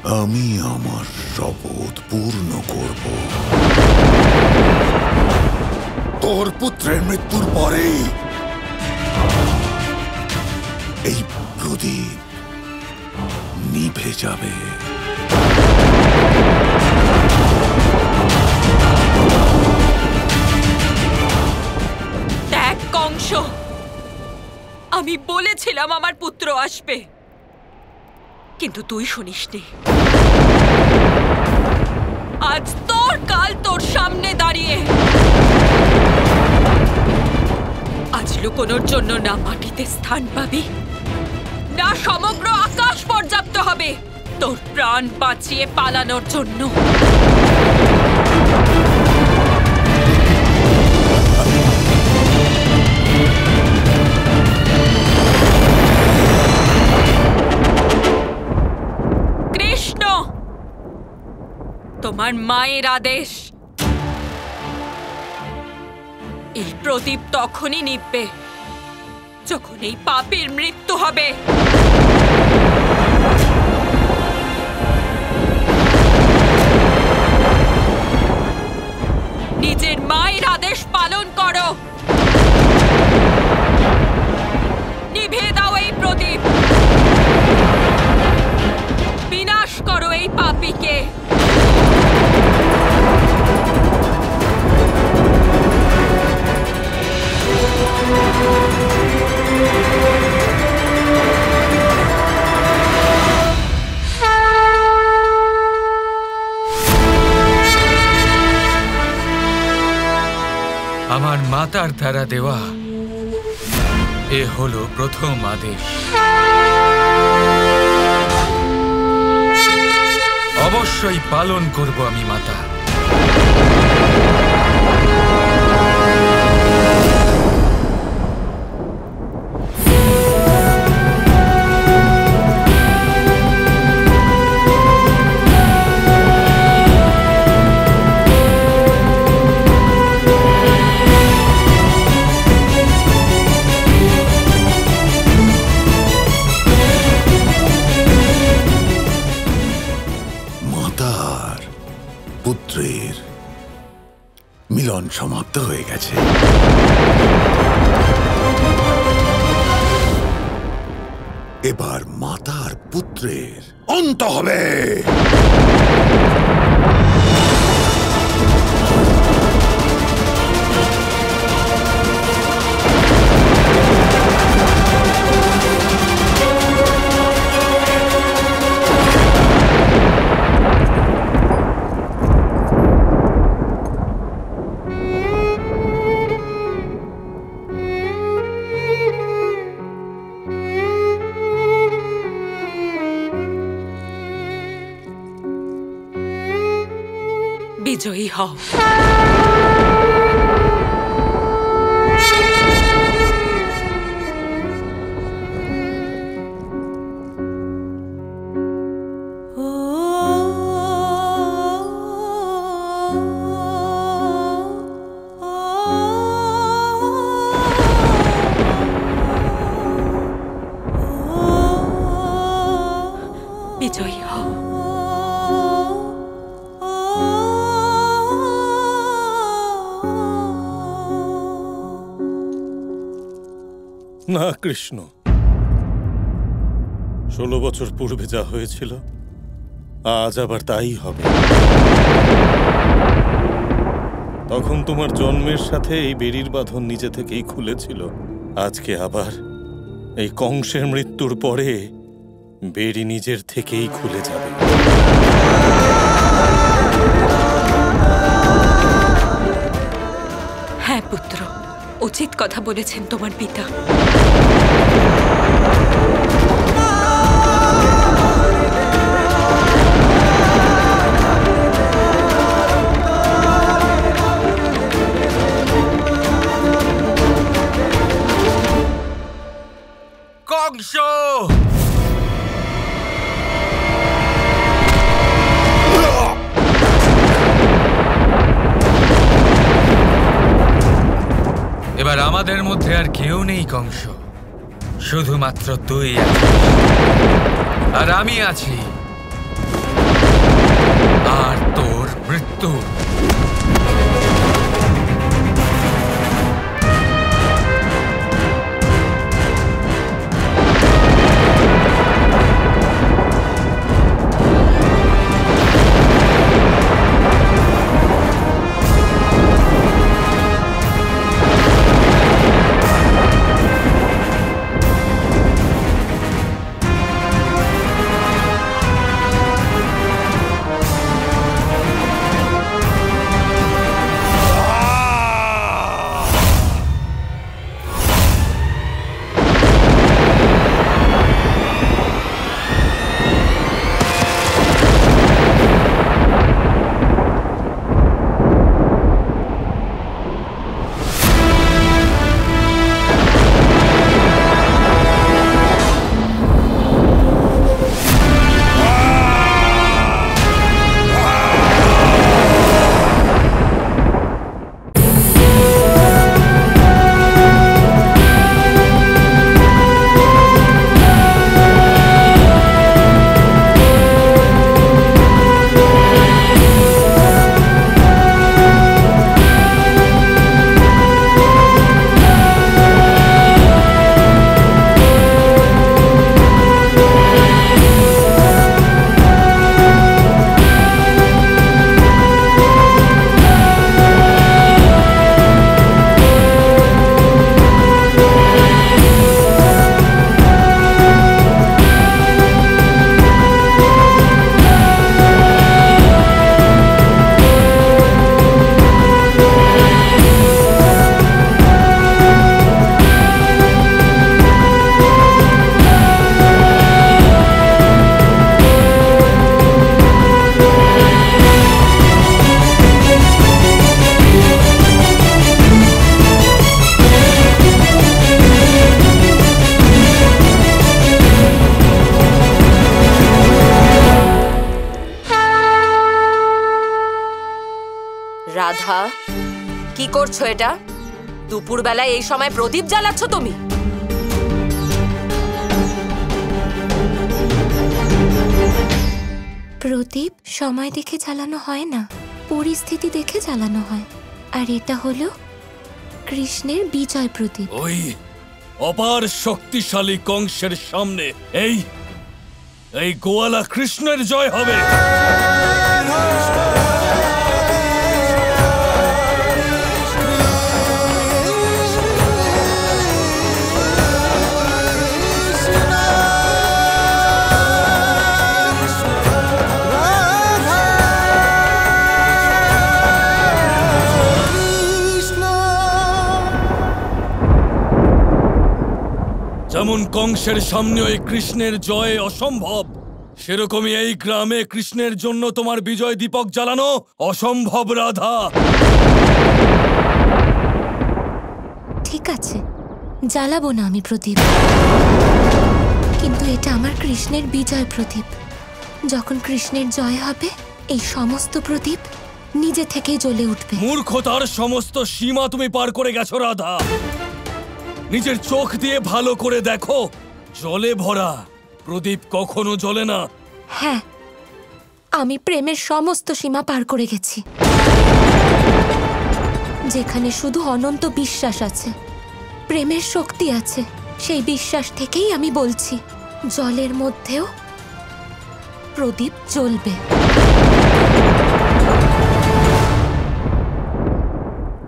আমি আমার শপথ পূর্ণ করব। তোর পুত্রের মৃত্যুর পরে এই প্রদীপ নিভে যাবে। দেখ কংস, আমি বলেছিলাম আমার পুত্র আসবে, কিন্তু তুই শুনিসনি। আজ তোর কাল তোর সামনে দাঁড়িয়ে। আজ লুকোনোর জন্য না মাটিতে স্থান পাবি, না সমগ্র আকাশ পর্যাপ্ত হবে তোর প্রাণ বাঁচিয়ে পালানোর জন্য। কৃষ্ণ, তোমার মায়ের আদেশ। এই প্রদীপ তখনই নিভবে যখন এই পাপীর মৃত্যু হবে। নিজের মায়ের আদেশ পালন করো। নিভিয়ে দাও এই প্রদীপ, বিনাশ করো এই পাপীকে। আমার মাতার দ্বারা দেওয়া এ হলো প্রথম আদেশ। অবশ্যই পালন করব আমি মাতা। পুত্রের মিলন সমাপ্ত হয়ে গেছে। এবার মাতার পুত্রের অন্ত হবে। বিজয়ী হও। বিজয়ী হও। না কৃষ্ণ, 16 বছর পূর্বে যা হয়েছিল আজ আবার তাই হবে। তখন তোমার জন্মের সাথে এই বেড়ির বাঁধন নিজে থেকেই খুলেছিল। আজকে আবার এই কংসের মৃত্যুর পরে বেড়ি নিজের থেকেই খুলে যাবে। হ্যাঁ পুত্র, উচিত কথা বলেছেন তোমার পিতা। কংস, এবার আমাদের মধ্যে আর কেউ নেই কংস, শুধুমাত্র তুই আছিস আর আমি আছি। মৃত্যু। রাধা, কি করছো এটা? দুপুরবেলায় এই সময় প্রদীপ জ্বালাচ্ছ তুমি? প্রদীপ সময় দেখে জ্বালানো হয় না, পরিস্থিতি দেখে জ্বালানো হয়। আর এটা হলো কৃষ্ণের বিজয় প্রদীপ। ওই অপার শক্তিশালী কংসের সামনে এই গোয়ালা কৃষ্ণের জয় হবে। যেমন কংসের সামনে ওই কৃষ্ণের জয় অসম্ভব, সেরকমই এই গ্রামে কৃষ্ণের জন্য তোমার বিজয় দীপক জ্বালানো অসম্ভব রাধা। ঠিক আছে, জ্বালাবো না আমি প্রদীপ, কিন্তু এটা আমার কৃষ্ণের বিজয় প্রদীপ। যখন কৃষ্ণের জয় হবে, এই সমস্ত প্রদীপ নিজে থেকেই জ্বলে উঠবে। মূর্খতার সমস্ত সীমা তুমি পার করে গেছো রাধা। নিজের চোখ দিয়ে ভালো করে দেখো, জলে ভরা প্রদীপ কখনো জ্বলে না। হ্যাঁ, আমি প্রেমের সমস্ত সীমা পার করে গেছি, যেখানে শুধু অনন্ত বিশ্বাস আছে, প্রেমের শক্তি আছে। সেই বিশ্বাস থেকেই আমি বলছি, জলের মধ্যেও প্রদীপ জ্বলবে।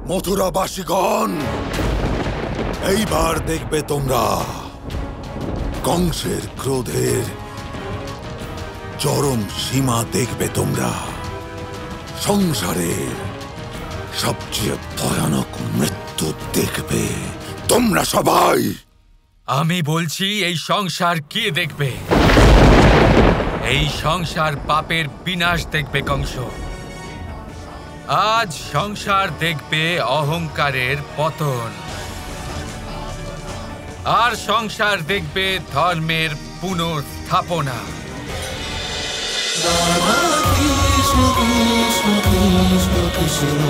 মথুরাবাসীগণ, এইবার দেখবে তোমরা কংসের ক্রোধের চরম সীমা দেখবে। তোমরা সংসারের সবচেয়ে ভয়ানক মৃত্যু দেখবে তোমরা সবাই। আমি বলছি, এই সংসার কে দেখবে? এই সংসার পাপের বিনাশ দেখবে কংস। আজ সংসার দেখবে অহংকারের পতন, আর সংসার দেখবে ধর্মের পুনর্স্থাপনা। কৃষ্ণ কৃষ্ণ কৃষ্ণ কৃষ্ণ